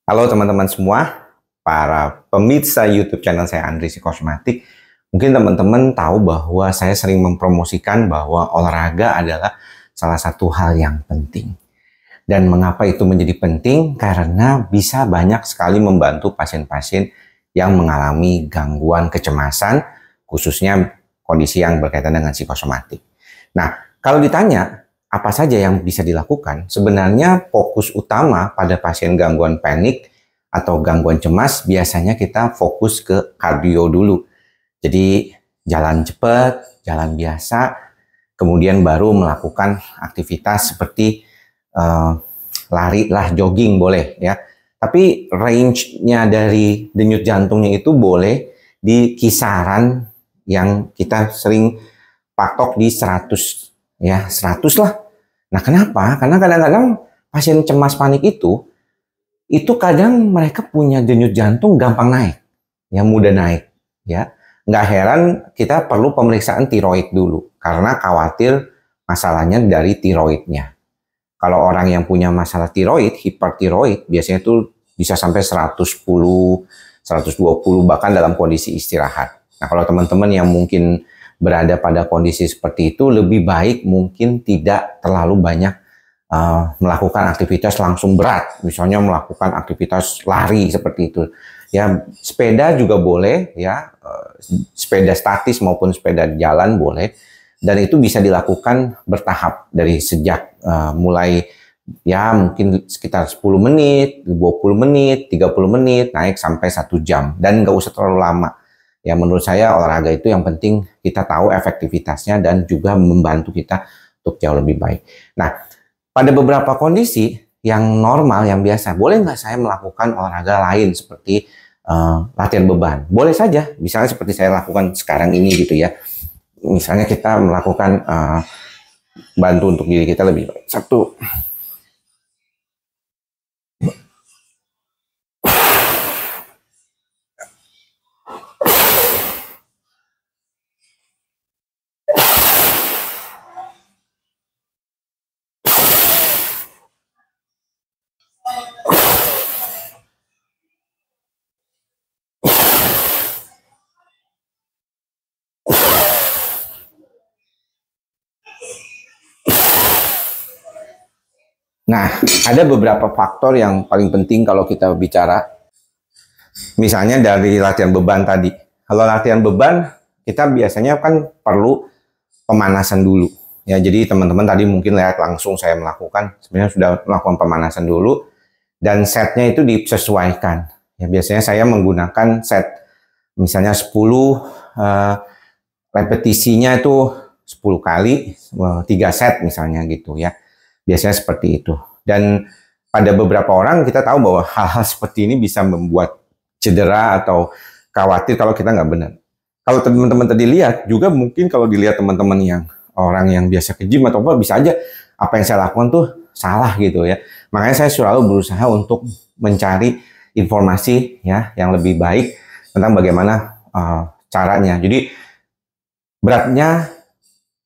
Halo teman-teman semua, para pemirsa YouTube channel saya Andri Psikosmatik. Mungkin teman-teman tahu bahwa saya sering mempromosikan bahwa olahraga adalah salah satu hal yang penting. Dan mengapa itu menjadi penting? Karena bisa banyak sekali membantu pasien-pasien yang mengalami gangguan kecemasan, khususnya kondisi yang berkaitan dengan psikosomatik. Nah, kalau ditanya, apa saja yang bisa dilakukan? Sebenarnya fokus utama pada pasien gangguan panik atau gangguan cemas biasanya kita fokus ke kardio dulu. Jadi jalan cepat, jalan biasa, kemudian baru melakukan aktivitas seperti lari lah, jogging boleh ya. Tapi range-nya dari denyut jantungnya itu boleh di kisaran yang kita sering patok di 100 ya, 100 lah. Nah, kenapa? Karena kadang-kadang pasien cemas panik itu kadang mereka punya denyut jantung gampang naik, yang mudah naik, ya. Nggak heran kita perlu pemeriksaan tiroid dulu, karena khawatir masalahnya dari tiroidnya. Kalau orang yang punya masalah tiroid, hipertiroid, biasanya tuh bisa sampai 110, 120, bahkan dalam kondisi istirahat. Nah, kalau teman-teman yang mungkin berada pada kondisi seperti itu, lebih baik mungkin tidak terlalu banyak melakukan aktivitas langsung berat, misalnya melakukan aktivitas lari seperti itu. Ya, sepeda juga boleh, ya, sepeda statis maupun sepeda jalan boleh, dan itu bisa dilakukan bertahap dari sejak mulai ya mungkin sekitar 10 menit, 20 menit, 30 menit, naik sampai 1 jam, dan nggak usah terlalu lama. Ya, menurut saya olahraga itu yang penting kita tahu efektivitasnya dan juga membantu kita untuk jauh lebih baik. Nah, pada beberapa kondisi yang normal, yang biasa, boleh nggak saya melakukan olahraga lain seperti latihan beban? Boleh saja, misalnya seperti saya lakukan sekarang ini gitu ya. Misalnya kita melakukan bantu untuk diri kita lebih baik. Satu. Nah, ada beberapa faktor yang paling penting kalau kita bicara. Misalnya dari latihan beban tadi. Kalau latihan beban, kita biasanya kan perlu pemanasan dulu. Ya, jadi teman-teman tadi mungkin lihat langsung saya melakukan, sebenarnya sudah melakukan pemanasan dulu, dan setnya itu disesuaikan. Ya, biasanya saya menggunakan set, misalnya 10, repetisinya itu 10 kali, 3 set misalnya gitu ya. Biasanya seperti itu. Dan pada beberapa orang kita tahu bahwa hal-hal seperti ini bisa membuat cedera atau khawatir kalau kita nggak benar. Kalau teman-teman tadi lihat, juga mungkin kalau dilihat teman-teman yang orang yang biasa ke gym atau apa, bisa aja apa yang saya lakukan tuh salah gitu ya. Makanya saya selalu berusaha untuk mencari informasi ya yang lebih baik tentang bagaimana caranya. Jadi beratnya,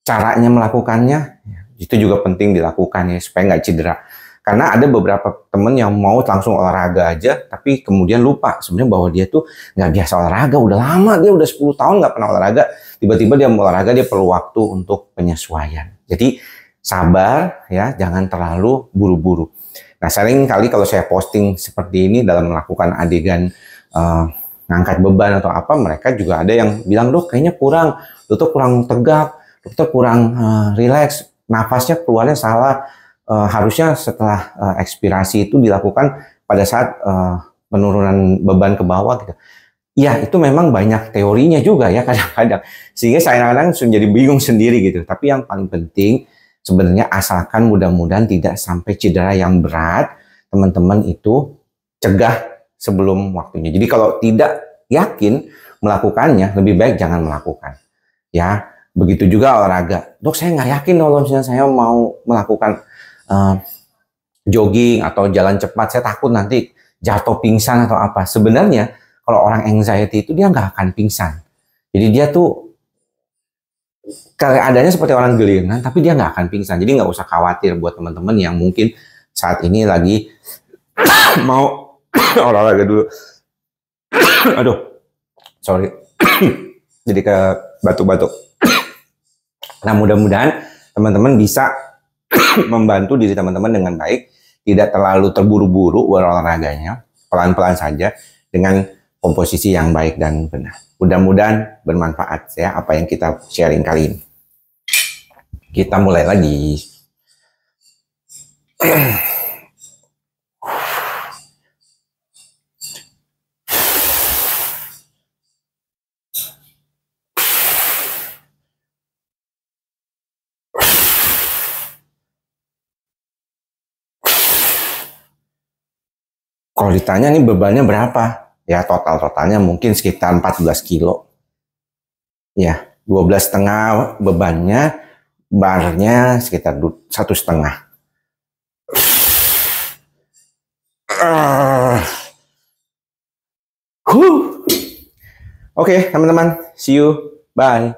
caranya melakukannya, itu juga penting dilakukan ya, supaya nggak cedera. Karena ada beberapa temen yang mau langsung olahraga aja, tapi kemudian lupa sebenarnya bahwa dia tuh nggak biasa olahraga, udah lama, dia udah 10 tahun nggak pernah olahraga, tiba-tiba dia mau olahraga, dia perlu waktu untuk penyesuaian. Jadi sabar ya, jangan terlalu buru-buru. Nah, sering kali kalau saya posting seperti ini dalam melakukan adegan ngangkat beban atau apa, mereka juga ada yang bilang, "Dok, kayaknya kurang, dokter kurang tegak, dokter kurang rileks, nafasnya keluarnya salah, harusnya setelah ekspirasi itu dilakukan pada saat penurunan beban ke bawah gitu." Ya, itu memang banyak teorinya juga ya kadang-kadang, sehingga saya kadang-kadang menjadi bingung sendiri gitu. Tapi yang paling penting sebenarnya, asalkan mudah-mudahan tidak sampai cedera yang berat, teman-teman itu cegah sebelum waktunya. Jadi kalau tidak yakin melakukannya, lebih baik jangan melakukan ya. Begitu juga olahraga. "Dok, saya nggak yakin kalau misalnya saya mau melakukan jogging atau jalan cepat, saya takut nanti jatuh pingsan atau apa." Sebenarnya kalau orang anxiety itu dia nggak akan pingsan. Jadi dia tuh keadaannya seperti orang gelingan, tapi dia nggak akan pingsan. Jadi nggak usah khawatir buat teman-teman yang mungkin saat ini lagi mau olahraga dulu. Aduh, sorry. Jadi ke batuk-batuk. Nah, mudah-mudahan teman-teman bisa membantu diri teman-teman dengan baik, tidak terlalu terburu-buru olahraganya, pelan-pelan saja dengan komposisi yang baik dan benar. Mudah-mudahan bermanfaat ya apa yang kita sharing kali ini. Kita mulai lagi. Kalau ditanya nih bebannya berapa? Ya totalnya mungkin sekitar 14 kilo. Ya, 12,5 bebannya, barnya sekitar 1,5. Oke, teman-teman. See you. Bye.